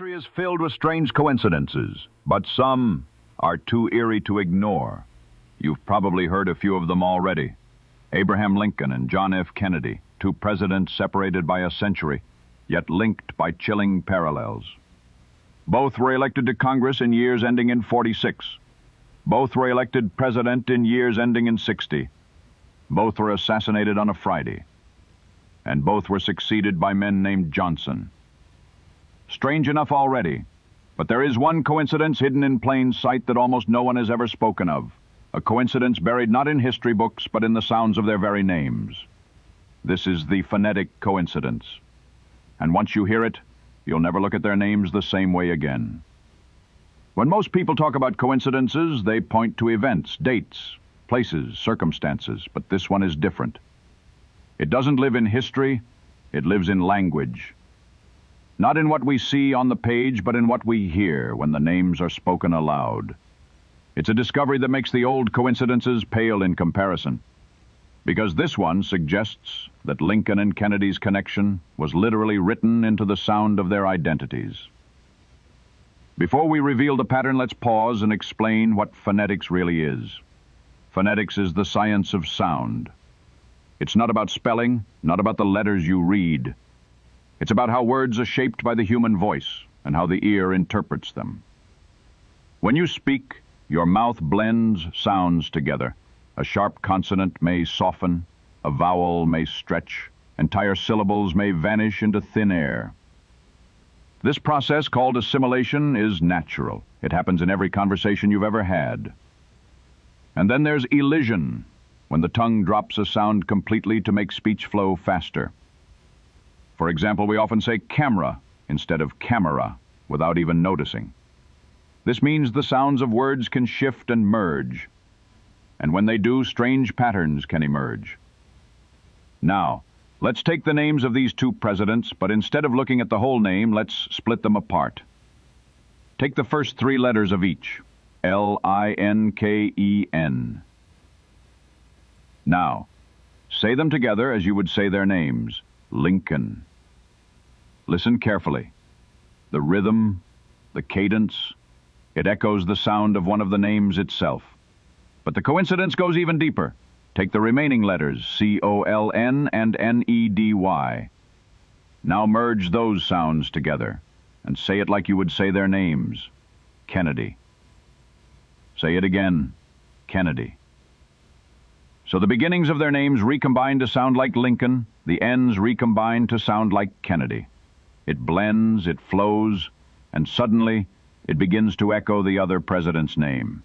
History is filled with strange coincidences, but some are too eerie to ignore. You've probably heard a few of them already. Abraham Lincoln and John F. Kennedy, two presidents separated by a century, yet linked by chilling parallels. Both were elected to Congress in years ending in 46. Both were elected president in years ending in 60. Both were assassinated on a Friday. And both were succeeded by men named Johnson. Strange enough already, but there is one coincidence hidden in plain sight that almost no one has ever spoken of. A coincidence buried not in history books, but in the sounds of their very names. This is the phonetic coincidence. And once you hear it, you'll never look at their names the same way again. When most people talk about coincidences, they point to events, dates, places, circumstances, but this one is different. It doesn't live in history, it lives in language. Not in what we see on the page, but in what we hear when the names are spoken aloud. It's a discovery that makes the old coincidences pale in comparison, because this one suggests that Lincoln and Kennedy's connection was literally written into the sound of their identities. Before we reveal the pattern, let's pause and explain what phonetics really is. Phonetics is the science of sound. It's not about spelling, not about the letters you read. It's about how words are shaped by the human voice and how the ear interprets them. When you speak, your mouth blends sounds together. A sharp consonant may soften, a vowel may stretch, entire syllables may vanish into thin air. This process, called assimilation, is natural. It happens in every conversation you've ever had. And then there's elision, when the tongue drops a sound completely to make speech flow faster. For example, we often say camera instead of camera without even noticing. This means the sounds of words can shift and merge. And when they do, strange patterns can emerge. Now, let's take the names of these two presidents, but instead of looking at the whole name, let's split them apart. Take the first three letters of each. L-I-N-K-E-N. Now, say them together as you would say their names. Lincoln. Listen carefully. The rhythm, the cadence, it echoes the sound of one of the names itself. But the coincidence goes even deeper. Take the remaining letters, C-O-L-N and N-E-D-Y. Now merge those sounds together and say it like you would say their names. Kennedy. Say it again. Kennedy. So the beginnings of their names recombine to sound like Lincoln, the ends recombine to sound like Kennedy. It blends, it flows, and suddenly it begins to echo the other president's name.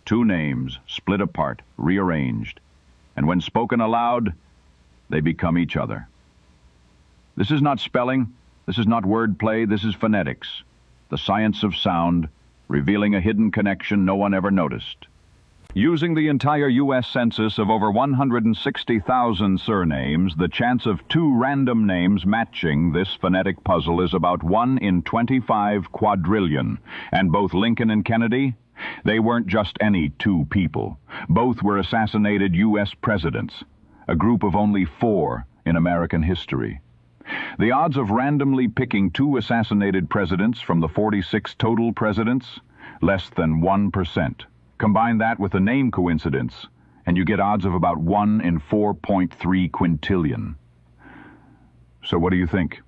Two names, split apart, rearranged, and when spoken aloud, they become each other. This is not spelling, this is not wordplay, this is phonetics, the science of sound, revealing a hidden connection no one ever noticed. Using the entire U.S. census of over 160,000 surnames, the chance of two random names matching this phonetic puzzle is about 1 in 25 quadrillion. And both Lincoln and Kennedy, they weren't just any two people. Both were assassinated U.S. presidents, a group of only 4 in American history. The odds of randomly picking two assassinated presidents from the 46 total presidents, less than 1%. Combine that with a name coincidence, and you get odds of about 1 in 4.3 quintillion. So what do you think?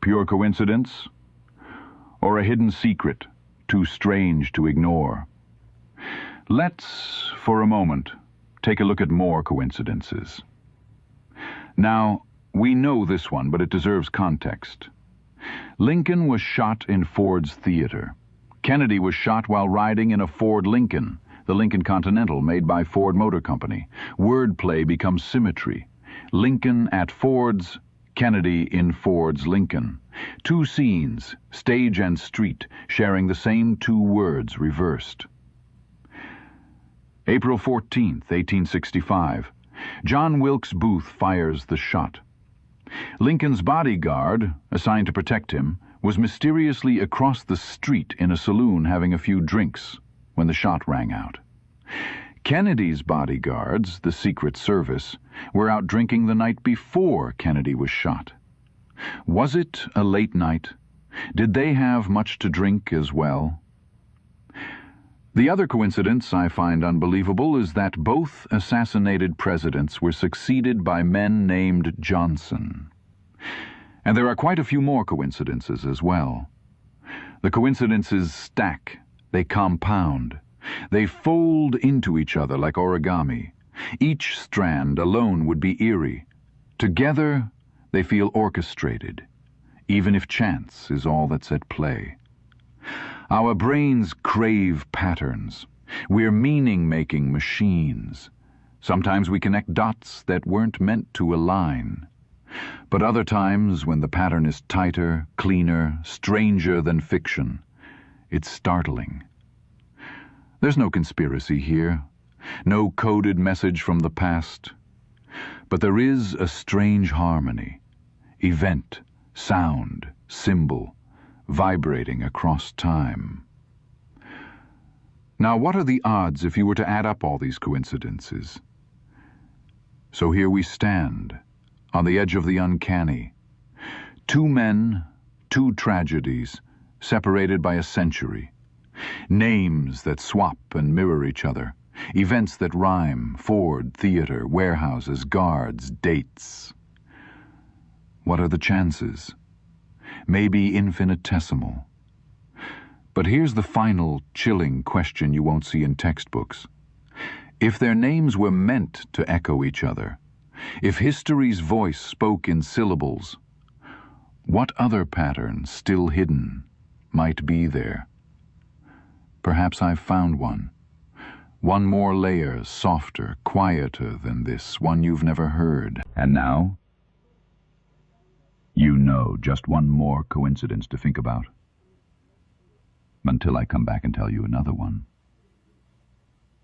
Pure coincidence? Or a hidden secret, too strange to ignore? Let's, for a moment, take a look at more coincidences. Now, we know this one, but it deserves context. Lincoln was shot in Ford's Theater. Kennedy was shot while riding in a Ford Lincoln, the Lincoln Continental made by Ford Motor Company. Wordplay becomes symmetry. Lincoln at Ford's, Kennedy in Ford's Lincoln. Two scenes, stage and street, sharing the same two words reversed. April 14th, 1865. John Wilkes Booth fires the shot. Lincoln's bodyguard, assigned to protect him, was mysteriously across the street in a saloon having a few drinks when the shot rang out. Kennedy's bodyguards, the Secret Service, were out drinking the night before Kennedy was shot. Was it a late night? Did they have much to drink as well? The other coincidence I find unbelievable is that both assassinated presidents were succeeded by men named Johnson. And there are quite a few more coincidences as well. The coincidences stack, they compound, they fold into each other like origami. Each strand alone would be eerie. Together, they feel orchestrated, even if chance is all that's at play. Our brains crave patterns. We're meaning-making machines. Sometimes we connect dots that weren't meant to align. But other times, when the pattern is tighter, cleaner, stranger than fiction, it's startling. There's no conspiracy here, no coded message from the past. But there is a strange harmony. Event, sound, symbol, vibrating across time. Now, what are the odds if you were to add up all these coincidences? So here we stand, on the edge of the uncanny. Two men, two tragedies, separated by a century. Names that swap and mirror each other. Events that rhyme: Ford, theater, warehouses, guards, dates. What are the chances? Maybe infinitesimal. But here's the final, chilling question you won't see in textbooks. If their names were meant to echo each other, if history's voice spoke in syllables, what other pattern, still hidden, might be there? Perhaps I've found one. One more layer, softer, quieter than this, one you've never heard. And now, you know just one more coincidence to think about. Until I come back and tell you another one.